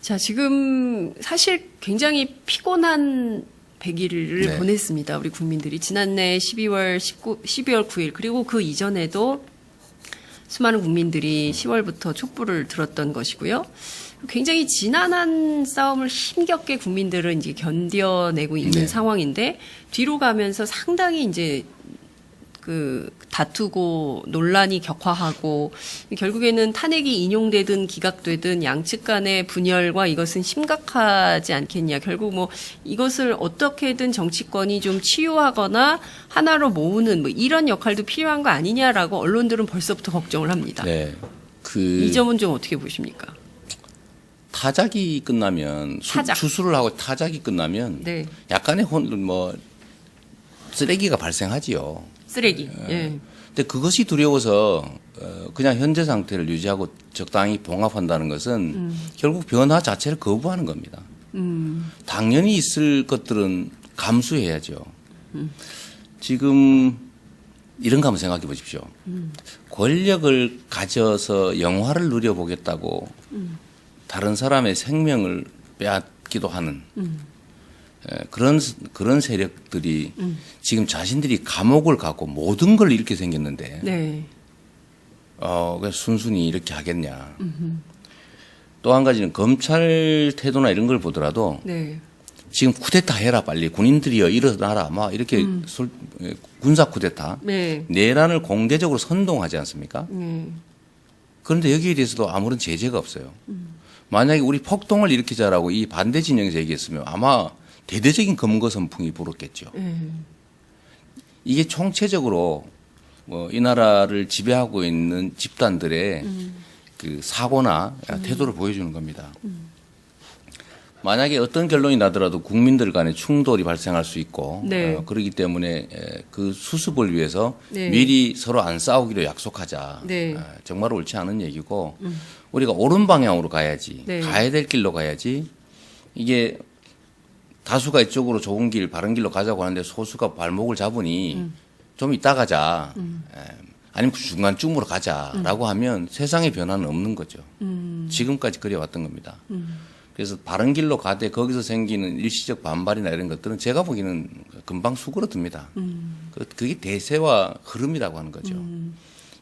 자, 지금 사실 굉장히 피곤한 100일을 네. 보냈습니다. 우리 국민들이. 지난해 12월 9일, 그리고 그 이전에도 수많은 국민들이 10월부터 촛불을 들었던 것이고요. 굉장히 지난한 싸움을 힘겹게 국민들은 이제 견뎌내고 있는 네. 상황인데, 뒤로 가면서 상당히 이제 다투고 논란이 격화하고 결국에는 탄핵이 인용되든 기각되든 양측 간의 분열과 이것은 심각하지 않겠냐. 결국 뭐 이것을 어떻게든 정치권이 좀 치유하거나 하나로 모으는 뭐 이런 역할도 필요한 거 아니냐라고 언론들은 벌써부터 걱정을 합니다. 네. 이 점은 좀 어떻게 보십니까? 타작이 끝나면 타작. 수술을 하고 타작이 끝나면 네. 약간의 쓰레기가 발생하지요. 쓰레기. 예. 근데 그것이 두려워서 그냥 현재 상태를 유지하고 적당히 봉합한다는 것은 결국 변화 자체를 거부하는 겁니다. 당연히 있을 것들은 감수해야죠. 지금 이런 거 한번 생각해 보십시오. 권력을 가져서 영화를 누려보겠다고 다른 사람의 생명을 빼앗기도 하는 그런 세력들이 지금 자신들이 감옥을 가고 모든 걸 잃게 생겼는데 네. 그래서 순순히 이렇게 하겠냐. 또 한 가지는 검찰 태도나 이런 걸 보더라도 네. 지금 쿠데타 해라 빨리 군인들이여 일어나라 막 이렇게 군사 쿠데타 네. 내란을 공개적으로 선동하지 않습니까? 네. 그런데 여기에 대해서도 아무런 제재가 없어요. 만약에 우리 폭동을 일으키자라고 이 반대 진영에서 얘기했으면 아마 대대적인 검거 선풍이 불었겠죠. 이게 총체적으로 이 나라를 지배하고 있는 집단들의 그 사고나 태도를 보여주는 겁니다. 만약에 어떤 결론이 나더라도 국민들 간의 충돌이 발생할 수 있고 네. 그렇기 때문에 그 수습을 위해서 네. 미리 서로 안 싸우기로 약속하자. 네. 정말 옳지 않은 얘기고 우리가 옳은 방향으로 가야지. 네. 가야 될 길로 가야지. 이게 다수가 이쪽으로 좋은 길, 바른 길로 가자고 하는데 소수가 발목을 잡으니 좀 이따 가자. 아니면 중간쯤으로 가자라고 하면 세상의 변화는 없는 거죠. 지금까지 그래왔던 겁니다. 그래서 바른 길로 가되 거기서 생기는 일시적 반발이나 이런 것들은 제가 보기에는 금방 수그러듭니다. 그게 대세와 흐름이라고 하는 거죠.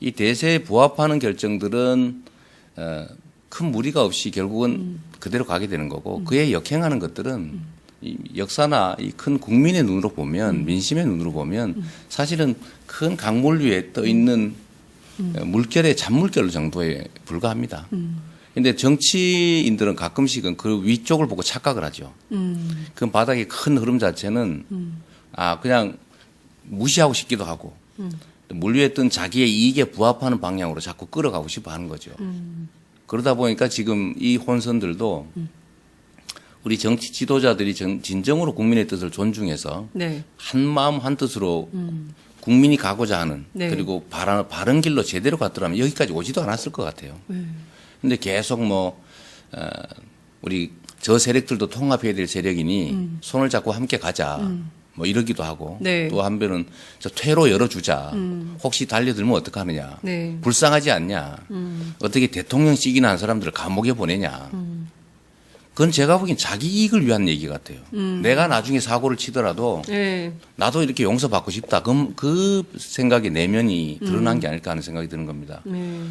이 대세에 부합하는 결정들은 큰 무리가 없이 결국은 그대로 가게 되는 거고 그에 역행하는 것들은 이 역사나 이 큰 국민의 눈으로 보면 민심의 눈으로 보면 사실은 큰 강물 위에 떠 있는 물결의 잔물결 정도에 불과합니다. 근데 정치인들은 가끔씩은 그 위쪽을 보고 착각을 하죠. 그 바닥의 큰 흐름 자체는 그냥 무시하고 싶기도 하고 물 위에 뜬 자기의 이익에 부합하는 방향으로 자꾸 끌어가고 싶어 하는 거죠. 그러다 보니까 지금 이 혼선들도 우리 정치 지도자들이 진정으로 국민의 뜻을 존중해서 네. 한 마음 한 뜻으로 국민이 가고자 하는 네. 그리고 바른 길로 제대로 갔더라면 여기까지 오지도 않았을 것 같아요. 근데 계속 우리 저 세력들도 통합해야 될 세력이니 손을 잡고 함께 가자. 뭐 이러기도 하고 네. 또 한편은 저 퇴로 열어주자. 혹시 달려들면 어떡하느냐. 네. 불쌍하지 않냐. 어떻게 대통령직이나 한 사람들을 감옥에 보내냐. 그건 제가 보기엔 자기 이익을 위한 얘기 같아요. 내가 나중에 사고를 치더라도 네. 나도 이렇게 용서받고 싶다. 그럼 그 생각의 내면이 드러난 게 아닐까 하는 생각이 드는 겁니다. 네.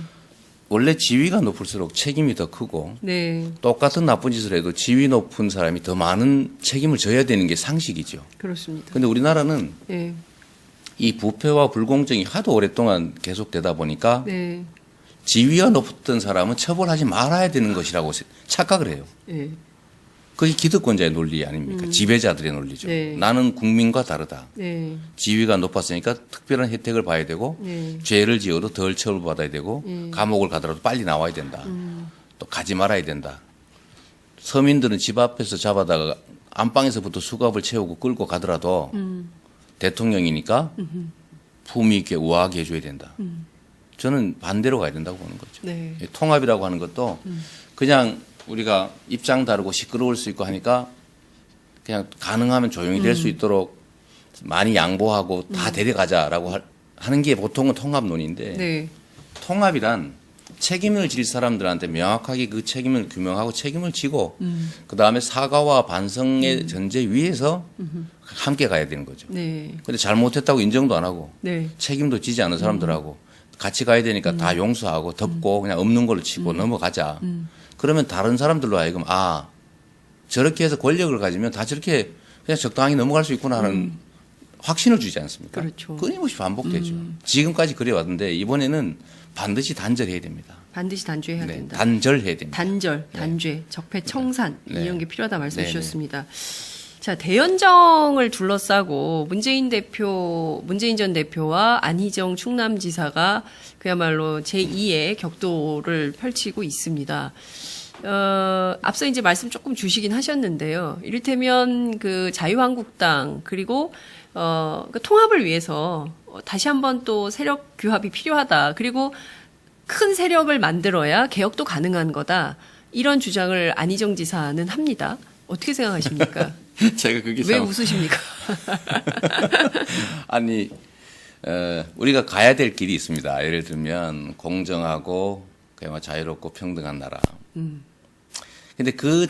원래 지위가 높을수록 책임이 더 크고 네. 똑같은 나쁜 짓을 해도 지위 높은 사람이 더 많은 책임을 져야 되는 게 상식이죠. 그렇습니다. 그런데 우리나라는 네. 이 부패와 불공정이 하도 오랫동안 계속되다 보니까 네. 지위가 높던 사람은 처벌하지 말아야 되는 것이라고 착각을 해요. 네. 그게 기득권자의 논리 아닙니까? 지배자들의 논리죠. 네. 나는 국민과 다르다. 네. 지위가 높았으니까 특별한 혜택을 봐야 되고 네. 죄를 지어도 덜 처벌받아야 되고 감옥을 가더라도 빨리 나와야 된다. 또 가지 말아야 된다. 서민들은 집 앞에서 잡아다가 안방에서부터 수갑을 채우고 끌고 가더라도 대통령이니까 품위 있게 우아하게 해줘야 된다. 저는 반대로 가야 된다고 보는 거죠. 네. 통합이라고 하는 것도 그냥 우리가 입장 다르고 시끄러울 수 있고 하니까 그냥 가능하면 조용히 될 수 있도록 많이 양보하고 다 데려가자라고 하는 게 보통은 통합론인데 네. 통합이란 책임을 질 사람들한테 명확하게 그 책임을 규명하고 책임을 지고 그다음에 사과와 반성의 전제 위에서 함께 가야 되는 거죠. 네. 근데 잘못했다고 인정도 안 하고 네. 책임도 지지 않은 사람들하고 같이 가야 되니까 다 용서하고 덮고 그냥 없는 걸로 치고 넘어가자. 그러면 다른 사람들로 하여금 아 저렇게 해서 권력을 가지면 다 저렇게 그냥 적당히 넘어갈 수 있구나 하는 확신을 주지 않습니까? 그렇죠. 끊임없이 반복되죠. 지금까지 그래왔는데 이번에는 반드시 단절해야 됩니다. 반드시 단죄해야 네, 된다. 단절해야 됩니다. 단절, 단죄, 적폐 청산 네. 이런 게 필요하다 말씀 네, 네. 주셨습니다. 자, 대연정을 둘러싸고 문재인 전 대표와 안희정 충남지사가 그야말로 제2의 격돌을 펼치고 있습니다. 앞서 이제 말씀 조금 주시긴 하셨는데요. 이를테면 그 자유한국당 그리고 그 통합을 위해서 다시 한번 또 세력 규합이 필요하다. 그리고 큰 세력을 만들어야 개혁도 가능한 거다. 이런 주장을 안희정 지사는 합니다. 어떻게 생각하십니까? 제가 그게 왜 참 웃으십니까? 아니 우리가 가야 될 길이 있습니다. 예를 들면 공정하고 그야말로 자유롭고 평등한 나라. 근데 그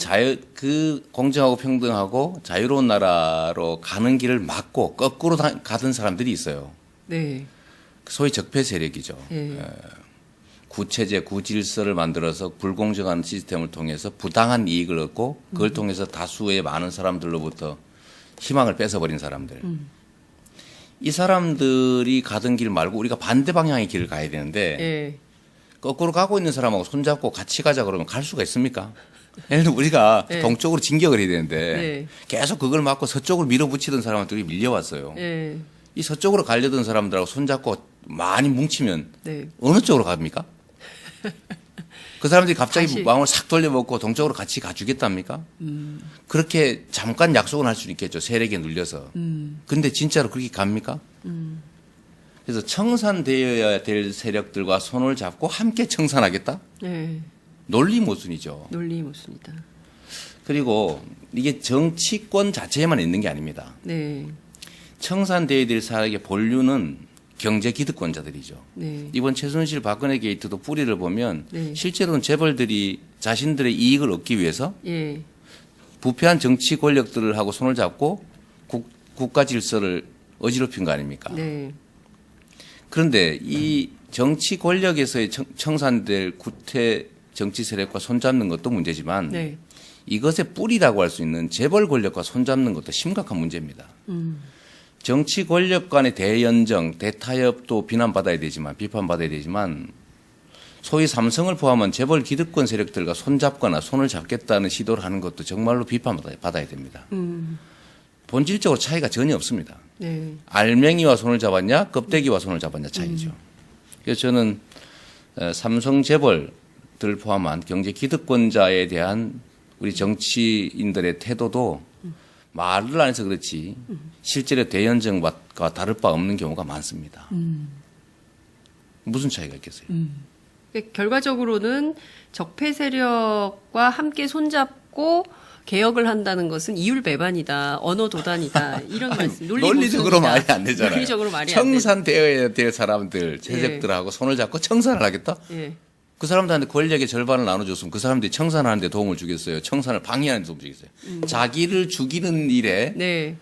공정하고 평등하고 자유로운 나라로 가는 길을 막고 거꾸로 가던 사람들이 있어요. 네. 소위 적폐 세력이죠. 예. 구체제, 구질서를 만들어서 불공정한 시스템을 통해서 부당한 이익을 얻고 그걸 통해서 다수의 많은 사람들로부터 희망을 뺏어버린 사람들. 이 사람들이 가던 길 말고 우리가 반대 방향의 길을 가야 되는데 예. 거꾸로 가고 있는 사람하고 손잡고 같이 가자 그러면 갈 수가 있습니까? 예를 들어 우리가 네. 동쪽으로 진격을 해야 되는데 네. 계속 그걸 막고 서쪽으로 밀어붙이던 사람들이 밀려왔어요. 예. 이 서쪽으로 가려던 사람들하고 손잡고 많이 뭉치면 네. 어느 쪽으로 갑니까? 그 사람들이 갑자기 다시. 마음을 싹 돌려먹고 동쪽으로 같이 가주겠답니까? 그렇게 잠깐 약속은 할 수는 있겠죠. 세력에 눌려서. 근데 진짜로 그렇게 갑니까? 그래서 청산되어야 될 세력들과 손을 잡고 함께 청산하겠다? 예. 논리 모순이죠. 논리 묻습니다. 그리고 이게 정치권 자체에만 있는 게 아닙니다. 네. 청산되어야 될 사람의 본류는 경제 기득권자들이죠. 네. 이번 최순실 박근혜 게이트도 뿌리를 보면 네. 실제로는 재벌들이 자신들의 이익을 얻기 위해서 예. 부패한 정치 권력들을 하고 손을 잡고 국가 질서를 어지럽힌 거 아닙니까? 네. 그런데 이 정치 권력에서의 청산될 구태 정치 세력과 손잡는 것도 문제지만 네. 이것의 뿌리라고 할 수 있는 재벌 권력과 손잡는 것도 심각한 문제입니다. 정치 권력 간의 대연정, 대타협도 비판받아야 되지만 소위 삼성을 포함한 재벌 기득권 세력들과 손잡거나 손을 잡겠다는 시도를 하는 것도 정말로 비판받아야 됩니다. 본질적으로 차이가 전혀 없습니다. 네. 알맹이와 손을 잡았냐, 껍데기와 손을 잡았냐 차이죠. 그래서 저는 삼성 재벌들 포함한 경제 기득권자에 대한 우리 정치인들의 태도도 말을 안 해서 그렇지 실제로 대연정과 다를 바 없는 경우가 많습니다. 무슨 차이가 있겠어요? 결과적으로는 적폐 세력과 함께 손잡고 개혁을 한다는 것은 이율 배반이다, 언어 도단이다 이런 말씀. 논리적으로 말이 안 되잖아요. 논리적으로 말이 안 돼. 청산되어야 될 사람들, 세력들하고 손을 잡고 청산을 하겠다? 예. 그 사람들한테 권력의 절반을 나눠줬으면 그 사람들이 청산하는 데 도움을 주겠어요. 청산을 방해하는 데 도움을 주겠어요. 자기를 죽이는 일에 네.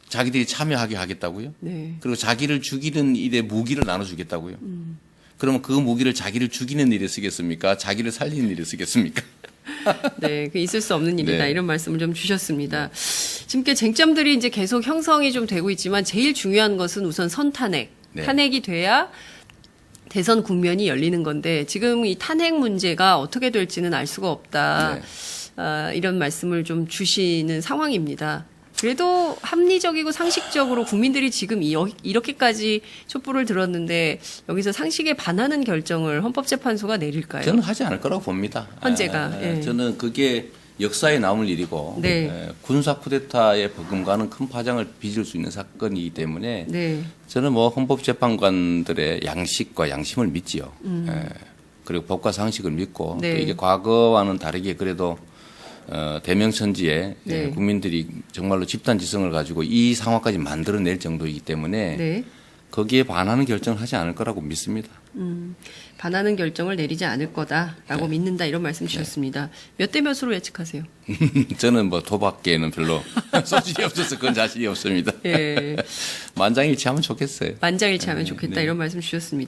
자기들이 참여하게 하겠다고요? 네. 그리고 자기를 죽이는 일에 무기를 나눠주겠다고요? 그러면 그 무기를 자기를 죽이는 일에 쓰겠습니까? 자기를 살리는 일에 쓰겠습니까? 네, 그 있을 수 없는 일이다. 네. 이런 말씀을 좀 주셨습니다. 지금 그 쟁점들이 이제 계속 형성이 좀 되고 있지만 제일 중요한 것은 우선 선탄핵. 네. 탄핵이 돼야 대선 국면이 열리는 건데 지금 이 탄핵 문제가 어떻게 될지는 알 수가 없다. 네. 이런 말씀을 좀 주시는 상황입니다. 그래도 합리적이고 상식적으로 국민들이 지금 이렇게까지 촛불을 들었는데 여기서 상식에 반하는 결정을 헌법재판소가 내릴까요? 저는 하지 않을 거라고 봅니다. 헌재가. 예. 저는 그게 역사에 남을 일이고 네. 군사 쿠데타의 버금가는 큰 파장을 빚을 수 있는 사건이기 때문에 네. 저는 뭐 헌법재판관들의 양식과 양심을 믿지요. 그리고 법과 상식을 믿고 네. 또 이게 과거와는 다르게 그래도 대명천지에 네. 국민들이 정말로 집단지성을 가지고 이 상황까지 만들어낼 정도이기 때문에 네. 거기에 반하는 결정을 하지 않을 거라고 믿습니다. 반하는 결정을 내리지 않을 거다라고 믿는다 이런 말씀 주셨습니다. 몇 대 몇으로 예측하세요? 저는 뭐 도박계에는 별로 소질이 없어서 그건 자신이 없습니다. 예. 만장일치하면 좋겠어요. 만장일치하면 네, 좋겠다 네. 이런 말씀 주셨습니다.